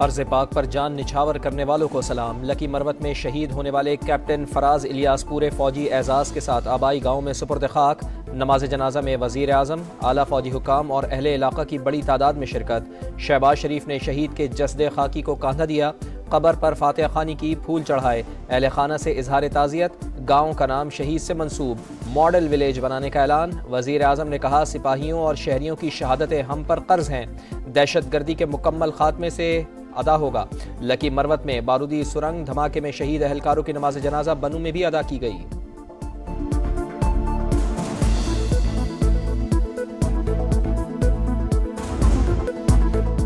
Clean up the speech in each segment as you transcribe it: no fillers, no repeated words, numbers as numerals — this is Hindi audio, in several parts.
अर्ज़ पाक पर जान निछावर करने वालों को सलाम। लकी मरवत में शहीद होने वाले कैप्टन फराज इलियास पूरे फौजी एजाज़ के साथ आबाई गाँव में सुपुर्द खाक। नमाज जनाजा में वज़ीर आज़म, आला फौजी हुकाम और अहले इलाका की बड़ी तादाद में शिरकत। शहबाज शरीफ ने शहीद के जस्दे खाकी को कांधा दिया, कब्र पर फातिहा खानी की, फूल चढ़ाए। अहले खाना से इजहार ताज़ियत, गाँव का नाम शहीद से मंसूब। मॉडल विलेज बनाने का ऐलान। वज़ीर आज़म ने कहा, सिपाहियों और शहरियों की शहादतें हम पर कर्ज हैं, दहशत गर्दी के मुकम्मल खात्मे से अदा होगा। लकी मरवत में बारूदी सुरंग धमाके में शहीद अहलकारों की नमाज जनाजा बनू में भी अदा की गई।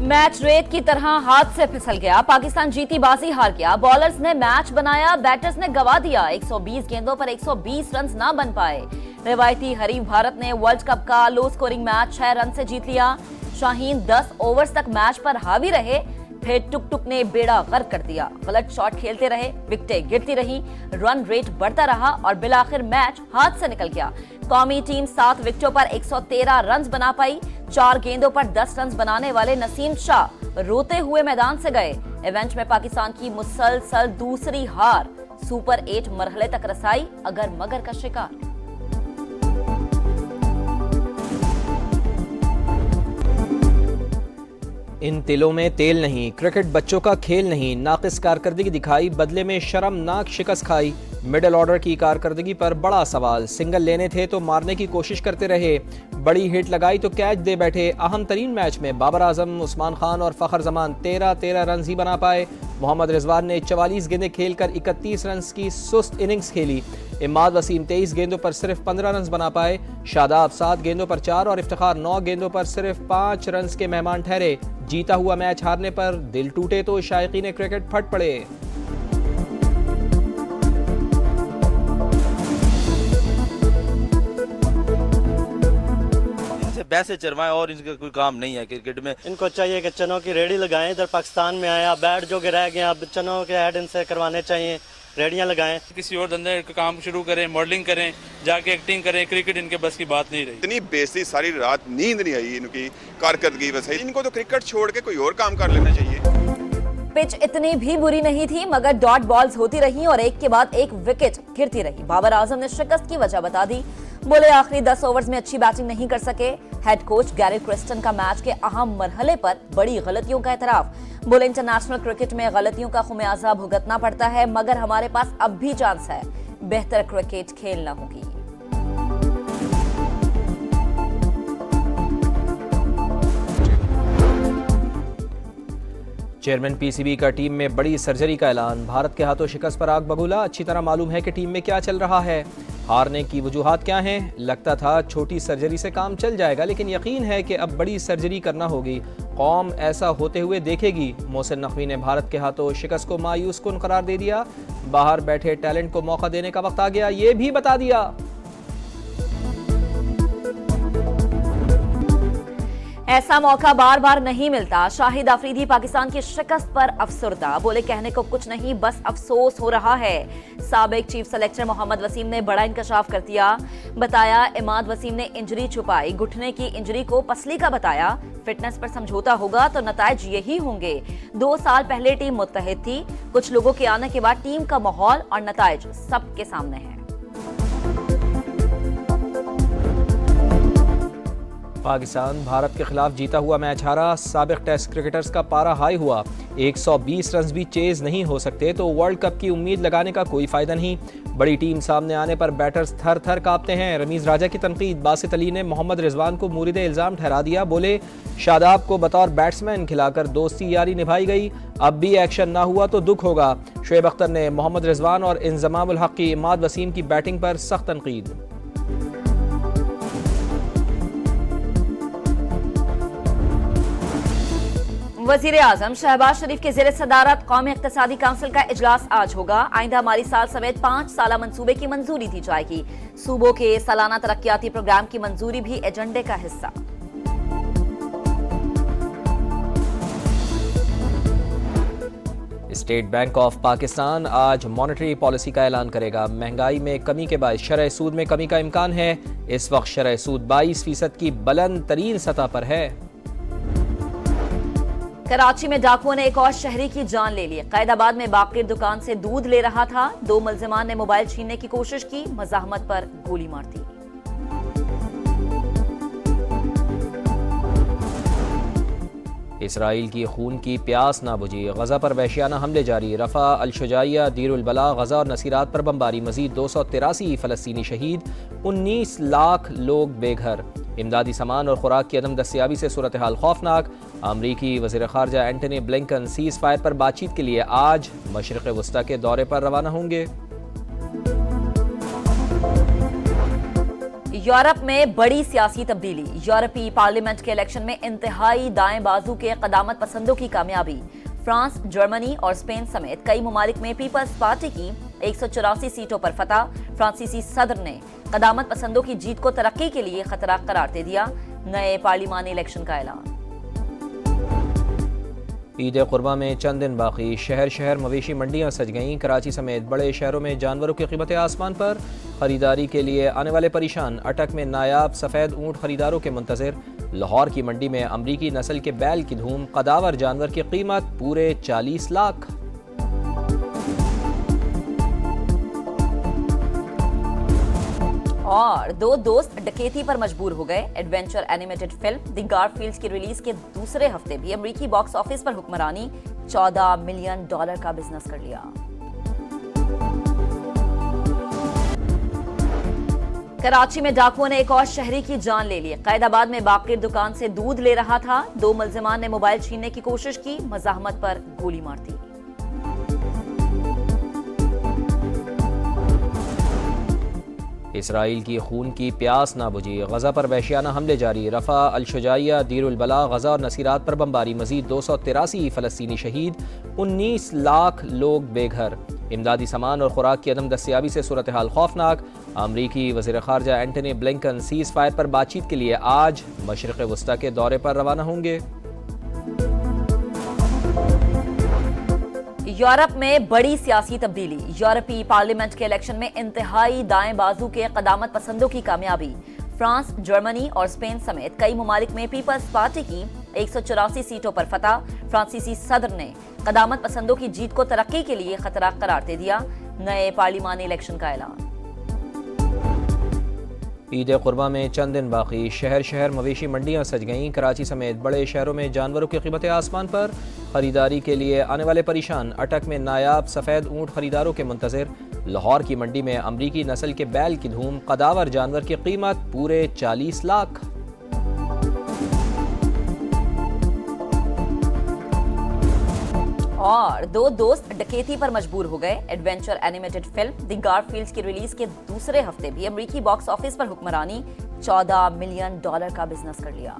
मैच रेत की तरह हाथ से फिसल गया। पाकिस्तान जीती बाजी हार गया। बॉलर्स ने मैच बनाया, बैटर्स ने गवा दिया। 120 गेंदों पर 120 रन ना बन पाए। रिवायती हरीफ भारत ने वर्ल्ड कप का लो स्कोरिंग मैच 6 रन से जीत लिया। शाहीन 10 ओवर्स तक मैच पर हावी रहे, फिर टुक टुक ने बेड़ा गर्क कर दिया। गलत शॉट खेलते रहे, विकेटें गिरती रही, रन रेट बढ़ता रहा और बिलाखिर मैच हाथ से निकल गया। कौमी टीम 7 विकेटों पर 113 रन बना पाई। 4 गेंदों पर 10 रन बनाने वाले नसीम शाह रोते हुए मैदान से गए। इवेंट में पाकिस्तान की मुसलसल दूसरी हार सुपर 8 मरहले तक रसाई अगर मगर का शिकार। इन तिलों में तेल नहीं, क्रिकेट बच्चों का खेल नहीं। नाकिस कारकर्दगी दिखाई, बदले में शर्मनाक शिकस्त खाई। मिडिल ऑर्डर की कारकर्दगी पर बड़ा सवाल। सिंगल लेने थे तो मारने की कोशिश करते रहे, बड़ी हिट लगाई तो कैच दे बैठे। अहम तरीन मैच में बाबर आजम, उस्मान खान और फखर जमान 13 रन ही बना पाए। मोहम्मद रिजवान ने 44 गेंदें खेलकर 31 रन की सुस्त इनिंग्स खेली। इमाद वसीम 23 गेंदों पर सिर्फ 15 रन बना पाए। शादाब 7 गेंदों पर 4 और इफ्तिखार 9 गेंदों पर सिर्फ 5 रन के मेहमान ठहरे। जीता हुआ मैच हारने पर दिल टूटे तो शायकीन क्रिकेट फट पड़े। पैसे चरवाएं और इनका कोई काम नहीं है क्रिकेट में। इनको चाहिए कि चनों की रेडी लगाएं। इधर पाकिस्तान में आया बैट जो के रह गए, अब चनों के ऐड इनसे करवाने चाहिए, रेडियां लगाएं। किसी और धंधे का काम शुरू करें, मॉडलिंग करें, जाके एक्टिंग करें। क्रिकेट इनके बस की बात नहीं रही। इतनी बेइज्जती, सारी रात नींद नहीं आई इनकी कारकर्दगी बस है। इनको तो क्रिकेट छोड़ के कोई और काम कर लेना चाहिए। पिच इतनी भी बुरी नहीं थी मगर डॉट बॉल्स होती रही और एक के बाद एक विकेट गिरती रही। बाबर आजम ने शिकस्त की वजह बता दी। बोले आखिरी 10 ओवर्स में अच्छी बैटिंग नहीं कर सके। हेड कोच गैरी क्रिस्टन का मैच के अहम मरहले पर बड़ी गलतियों का एतराफ। बोले इंटरनेशनल क्रिकेट में गलतियों का खुमियाजा भुगतना पड़ता है मगर हमारे पास अब भी चांस है, बेहतर क्रिकेट खेलना होगी। चेयरमैन पीसीबी का टीम में बड़ी सर्जरी का ऐलान। भारत के हाथों शिकस्त पर आग बबूला। अच्छी तरह मालूम है कि टीम में क्या चल रहा है, हारने की वजूहात क्या हैं। लगता था छोटी सर्जरी से काम चल जाएगा लेकिन यकीन है कि अब बड़ी सर्जरी करना होगी। कौम ऐसा होते हुए देखेगी। मोहसिन नकवी ने भारत के हाथों शिकस्त को मायूस कुन करार दे दिया। बाहर बैठे टैलेंट को मौका देने का वक्त आ गया, ये भी बता दिया। ऐसा मौका बार बार नहीं मिलता। शाहिद अफरीदी पाकिस्तान की शिकस्त पर अफसरदा। बोले कहने को कुछ नहीं, बस अफसोस हो रहा है। साबिक चीफ सेलेक्टर मोहम्मद वसीम ने बड़ा इंकशाफ कर दिया। बताया इमाद वसीम ने इंजरी छुपाई, घुटने की इंजरी को पसली का बताया। फिटनेस पर समझौता होगा तो नताइज यही होंगे। 2 साल पहले टीम मुत्तहिद थी, कुछ लोगों के आने के बाद टीम का माहौल और नताइज सबके सामने है। पाकिस्तान भारत के खिलाफ जीता हुआ मैच हारा। साबिक टेस्ट क्रिकेटर्स का पारा हाई हुआ। 120 रन भी चेज नहीं हो सकते तो वर्ल्ड कप की उम्मीद लगाने का कोई फायदा नहीं। बड़ी टीम सामने आने पर बैटर्स थर थर कांपते हैं। रमीज राजा की तनकीद। बासित अली ने मोहम्मद रिजवान को मुरीद इल्जाम ठहरा दिया। बोले शादाब को बतौर बैट्समैन खिलाकर दोस्ती यारी निभाई गई, अब भी एक्शन ना हुआ तो दुख होगा। शुएब अख्तर ने मोहम्मद रिजवान और इंजमामुल हक की इमाद वसीम की बैटिंग पर सख्त तनकीद। वजीर आजम शहबाज शरीफ के ज़ेरे सदारत कौमी इक्तिसादी काउंसिल का इजलास आज होगा। आइंदा माली साल समेत 5 साला मंसूबे की मंजूरी दी जाएगी। सूबों के सालाना तरक्याती प्रोग्राम की मंजूरी भी एजेंडे का हिस्सा। स्टेट बैंक ऑफ पाकिस्तान आज मॉनेटरी पॉलिसी का ऐलान करेगा। महंगाई में कमी के बाद शरह सूद में कमी का इम्कान है। इस वक्त शरह सूद 22% की बुलंद तरीन सतह पर है। कराची में डाकुओं ने एक और शहरी की जान ले ली। कैदाबाद में बाकिर दुकान से दूध ले रहा था। 2 मुलजिमान ने मोबाइल छीनने की कोशिश की, मज़ाहमत पर गोली मार दी। इसराइल की खून की प्यास ना बुझी, गजा पर वहशियाना हमले जारी। रफा, अल-शुजाइया, दीरुल बला, गजा और नसीरात पर बमबारी। मजीद 283 फ़लस्तीनी शहीद, 19 लाख लोग बेघर। इमदादी सामान और खुराक की अदम दस्तियाबी से सूरत हाल खौफनाक। अमरीकी वज़ीर ख़ारजा एंटनी ब्लिंकन सीज़ फायर पर बातचीत के लिए आज मशरिक़ वस्ता के दौरे पर रवाना होंगे। यूरोप में बड़ी सियासी तब्दीली। यूरोपीय पार्लियामेंट के इलेक्शन में इंतहाई दाएं बाजू के क़दामत पसंदों की कामयाबी। फ्रांस, जर्मनी और स्पेन समेत कई ममालिक में पीपल्स पार्टी की 184 सीटों पर फतह। फ्रांसीसी सदर ने क़दामत पसंदों की जीत को तरक्की के लिए खतरा करार दे दिया। नए पार्लिमानी इलेक्शन का ऐलान। ईद कुर्बा में चंद दिन बाकी। शहर शहर मवेशी मंडियां सज गईं। कराची समेत बड़े शहरों में जानवरों की कीमतें आसमान पर। खरीदारी के लिए आने वाले परेशान। अटक में नायाब सफ़ेद ऊँट खरीदारों के मुंतज़िर। लाहौर की मंडी में अमरीकी नस्ल के बैल की धूम। कदावर जानवर की कीमत पूरे 40 लाख। और 2 दोस्त डकैती पर मजबूर हो गए। Adventure animated film the Garfield's की रिलीज के दूसरे हफ्ते भी अमेरिकी बॉक्स ऑफिस पर हुक्मरानी। $14 मिलियन का बिजनेस कर लिया। कराची में डाकुओं ने एक और शहरी की जान ले ली। कैदाबाद में बाकिर दुकान से दूध ले रहा था। 2 मुलजिमान ने मोबाइल छीनने की कोशिश की, मज़ाहमत पर गोली मार दी। इसराइल की खून की प्यास ना बुझी, गजा पर वहशियाना हमले जारी। रफा, अल-शुजाइया, दीरुल बला, गजा और नसीरात पर बमबारी। मजीद 283 फ़लस्तीनी शहीद, 19 लाख लोग बेघर। इमदादी सामान और खुराक की अदम दस्तियाबी से सूरत हाल खौफनाक। अमरीकी वज़ीर ख़ारजा एंटनी ब्लिंकन सीज़ फायर पर बातचीत के लिए आज मशरिक़ वस्ता के दौरे पर रवाना होंगे। यूरोप में बड़ी सियासी तब्दीली। यूरोपीय पार्लियामेंट के इलेक्शन में इंतहाई दाएं बाजू के क़दामत पसंदों की कामयाबी। फ्रांस, जर्मनी और स्पेन समेत कई ममालिक में पीपल्स पार्टी की 184 सीटों पर फतह। फ्रांसीसी सदर ने क़दामत पसंदों की जीत को तरक्की के लिए खतरा करार दे दिया। नए पार्लिमानी इलेक्शन का ऐलान। ईद कुर्बा में चंद दिन बाकी। शहर शहर मवेशी मंडियां सज गईं। कराची समेत बड़े शहरों में जानवरों की कीमतें आसमान पर। खरीदारी के लिए आने वाले परेशान। अटक में नायाब सफ़ेद ऊँट खरीदारों के मुंतज़िर। लाहौर की मंडी में अमरीकी नस्ल के बैल की धूम। कदावर जानवर की कीमत पूरे 40 लाख। और 2 दोस्त डकैती पर मजबूर हो गए। Adventure animated film the Garfield's की रिलीज के दूसरे हफ्ते भी अमेरिकी बॉक्स ऑफिस पर हुक्मरानी। $14 मिलियन का बिजनेस कर लिया।